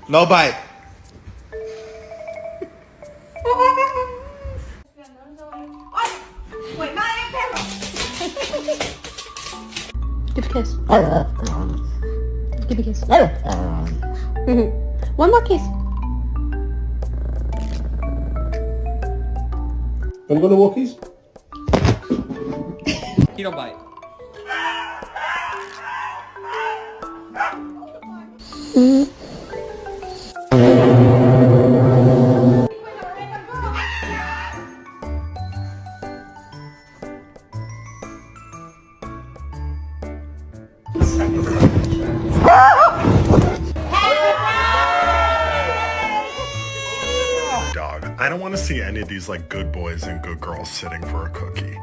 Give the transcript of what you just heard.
No bite. Give a kiss. Give a kiss. One more kiss. Wanna go to walkies? You don't bite. Dog. I don't want to see any of these like good boys and good girls sitting for a cookie.